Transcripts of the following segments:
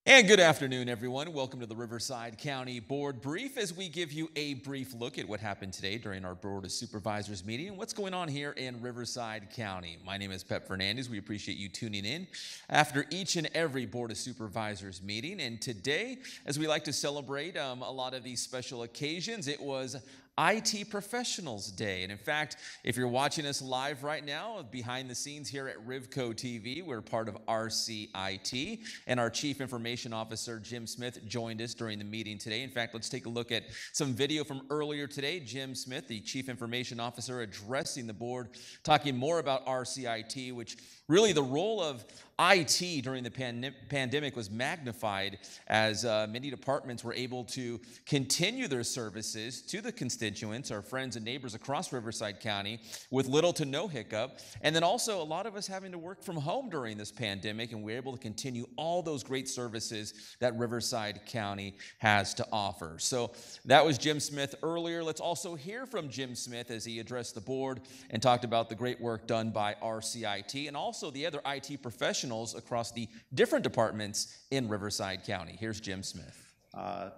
And good afternoon, everyone. Welcome to the Riverside County Board Brief as we give you a brief look at what happened today during our Board of Supervisors meeting and what's going on here in Riverside County. My name is Pep Fernandez. We appreciate you tuning in after each and every Board of Supervisors meeting. And today, as we like to celebrate a lot of these special occasions, it was IT Professionals Day. And in fact, if you're watching us live right now, behind the scenes here at RivCo TV, we're part of RCIT, and our Chief Information Officer, Jim Smith, joined us during the meeting today. In fact, let's take a look at some video from earlier today. Jim Smith, the Chief Information Officer, addressing the board, talking more about RCIT, which really the role of IT during the pandemic was magnified as many departments were able to continue their services to the constituents, our friends and neighbors across Riverside County, with little to no hiccup. And then also a lot of us having to work from home during this pandemic, and we're able to continue all those great services that Riverside County has to offer. So that was Jim Smith earlier. Let's also hear from Jim Smith as he addressed the board and talked about the great work done by RCIT and also the other IT professionals across the different departments in Riverside County. Here's Jim Smith.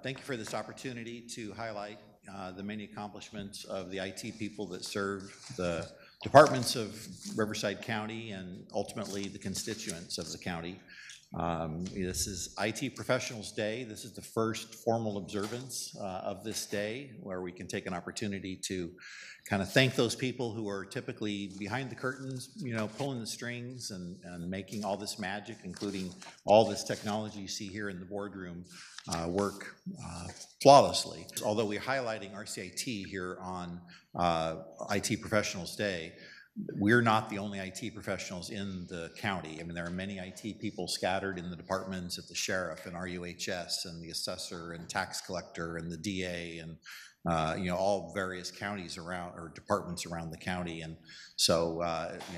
Thank you for this opportunity to highlight the many accomplishments of the IT people that serve the departments of Riverside County and ultimately the constituents of the county. This is IT Professionals Day. This is the first formal observance of this day where we can take an opportunity to kind of thank those people who are typically behind the curtains, pulling the strings and making all this magic, including all this technology you see here in the boardroom, work flawlessly. Although we're highlighting RCIT here on IT Professionals Day, we're not the only IT professionals in the county. I mean, there are many IT people scattered in the departments at the sheriff and RUHS and the assessor and tax collector and the DA and all various counties around or departments around the county. And so,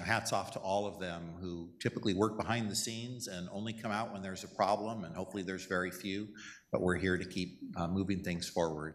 hats off to all of them who typically work behind the scenes and only come out when there's a problem, and hopefully there's very few, but we're here to keep moving things forward.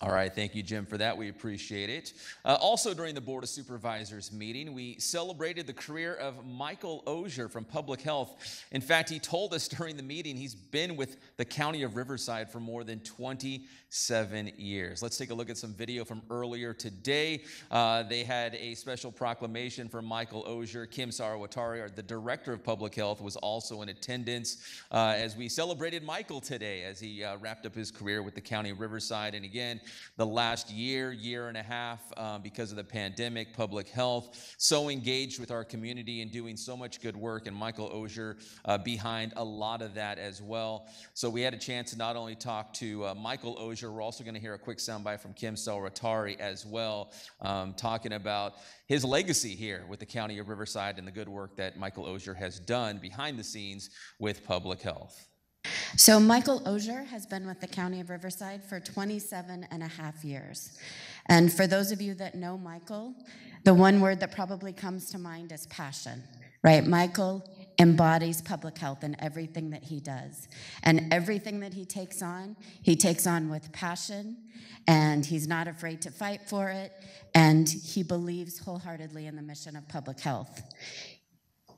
All right, thank you, Jim, for that. We appreciate it. Also, during the Board of Supervisors meeting, we celebrated the career of Michael Osur from Public Health. In fact, he told us during the meeting he's been with the County of Riverside for more than 27 years. Let's take a look at some video from earlier today. They had a special proclamation for Michael Osur. Kim Saruwatari, the Director of Public Health, was also in attendance as we celebrated Michael today as he wrapped up his career with the County of Riverside. And again, the last year and a half, because of the pandemic, Public Health, so engaged with our community and doing so much good work, and Michael Osur behind a lot of that as well. So we had a chance to not only talk to Michael Osur, we're also going to hear a quick soundbite from Kim Saruwatari as well, talking about his legacy here with the County of Riverside and the good work that Michael Osur has done behind the scenes with Public Health. So Michael Osur has been with the County of Riverside for 27 and a half years. And for those of you that know Michael, the one word that probably comes to mind is passion, right? Michael embodies public health in everything that he does. And everything that he takes on with passion, and he's not afraid to fight for it, and he believes wholeheartedly in the mission of public health.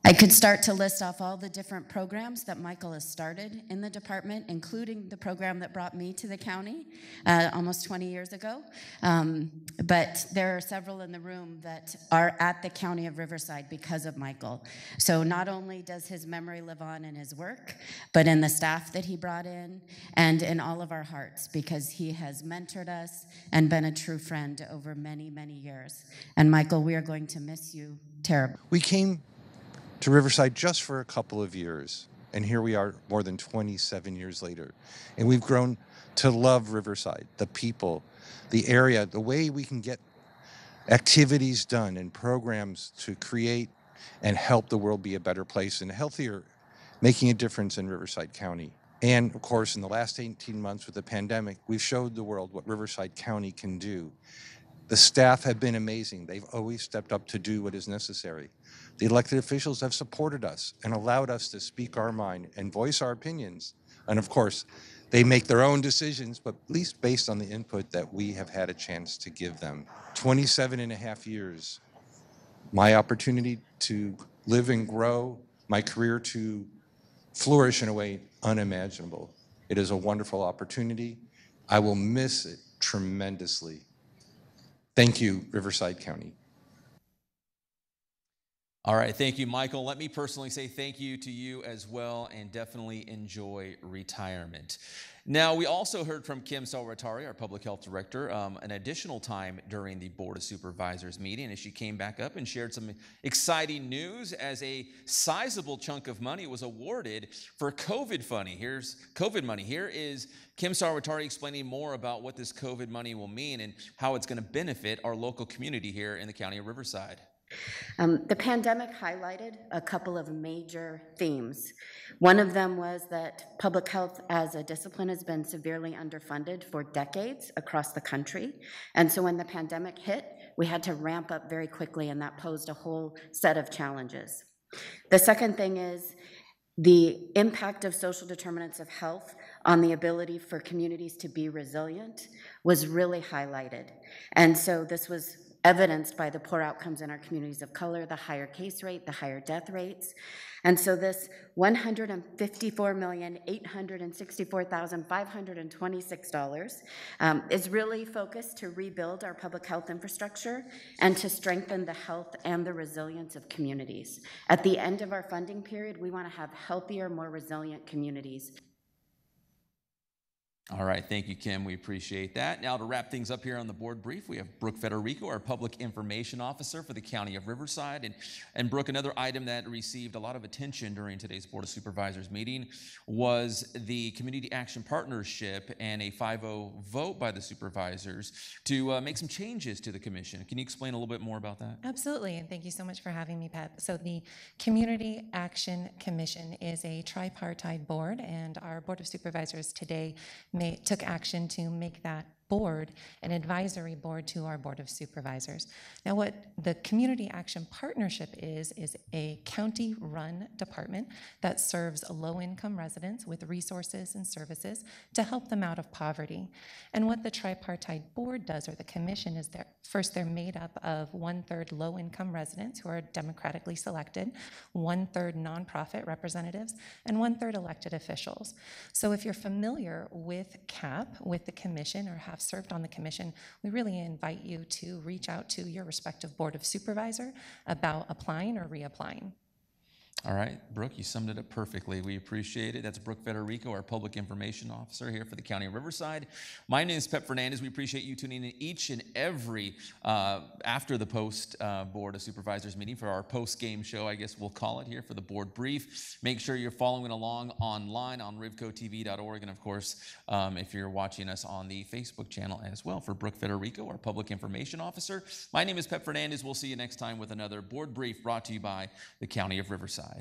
I could start to list off all the different programs that Michael has started in the department, including the program that brought me to the county almost 20 years ago. But there are several in the room that are at the County of Riverside because of Michael. So not only does his memory live on in his work, but in the staff that he brought in and in all of our hearts, because he has mentored us and been a true friend over many, many years. And Michael, we are going to miss you terribly. We came to Riverside just for a couple of years, and here we are more than 27 years later, and we've grown to love Riverside, the people, the area, the way we can get activities done and programs to create and help the world be a better place and healthier, making a difference in Riverside County. And of course, in the last 18 months with the pandemic, we've showed the world what Riverside County can do. The staff have been amazing. They've always stepped up to do what is necessary. The elected officials have supported us and allowed us to speak our mind and voice our opinions. And of course, they make their own decisions, but at least based on the input that we have had a chance to give them. 27 and a half years, my opportunity to live and grow, my career to flourish in a way unimaginable. It is a wonderful opportunity. I will miss it tremendously. Thank you, Riverside County. All right, thank you, Michael. Let me personally say thank you to you as well, and definitely enjoy retirement. Now, we also heard from Kim Saruwatari, our Public Health Director, an additional time during the Board of Supervisors meeting as she came back up and shared some exciting news as a sizable chunk of money was awarded for COVID money. Here's COVID money. Here is Kim Saruwatari explaining more about what this COVID money will mean and how it's going to benefit our local community here in the County of Riverside. The pandemic highlighted a couple of major themes. One of them was that public health as a discipline has been severely underfunded for decades across the country. And so when the pandemic hit, we had to ramp up very quickly, and that posed a whole set of challenges. The second thing is the impact of social determinants of health on the ability for communities to be resilient was really highlighted. And so this was evidenced by the poor outcomes in our communities of color, the higher case rate, the higher death rates. And so this $154,864,526 is really focused to rebuild our public health infrastructure and to strengthen the health and the resilience of communities. At the end of our funding period, we want to have healthier, more resilient communities. All right, thank you, Kim. We appreciate that. Now, to wrap things up here on the board brief, we have Brooke Federico, our Public Information Officer for the County of Riverside. And Brooke, another item that received a lot of attention during today's Board of Supervisors meeting was the Community Action Partnership and a 5-0 vote by the supervisors to make some changes to the commission. Can you explain a little bit more about that? Absolutely, and thank you so much for having me, Pep. So the Community Action Commission is a tripartite board, and our Board of Supervisors today took action to make that board an advisory board to our Board of Supervisors. Now, what the Community Action Partnership is a county-run department that serves low-income residents with resources and services to help them out of poverty. And what the tripartite board does, or the commission, is they're made up of 1/3 low-income residents who are democratically selected, 1/3 nonprofit representatives, and 1/3 elected officials. So if you're familiar with CAP, with the commission, or have served on the commission, we really invite you to reach out to your respective Board of Supervisor about applying or reapplying. All right, Brooke, you summed it up perfectly. We appreciate it. That's Brooke Federico, our Public Information Officer here for the County of Riverside. My name is Pep Fernandez. We appreciate you tuning in each and every after the post Board of Supervisors meeting for our post-game show, I guess we'll call it here, for the board brief. Make sure you're following along online on RivCoTV.org, and of course, if you're watching us on the Facebook channel as well. For Brooke Federico, our Public Information Officer, my name is Pep Fernandez. We'll see you next time with another board brief brought to you by the County of Riverside.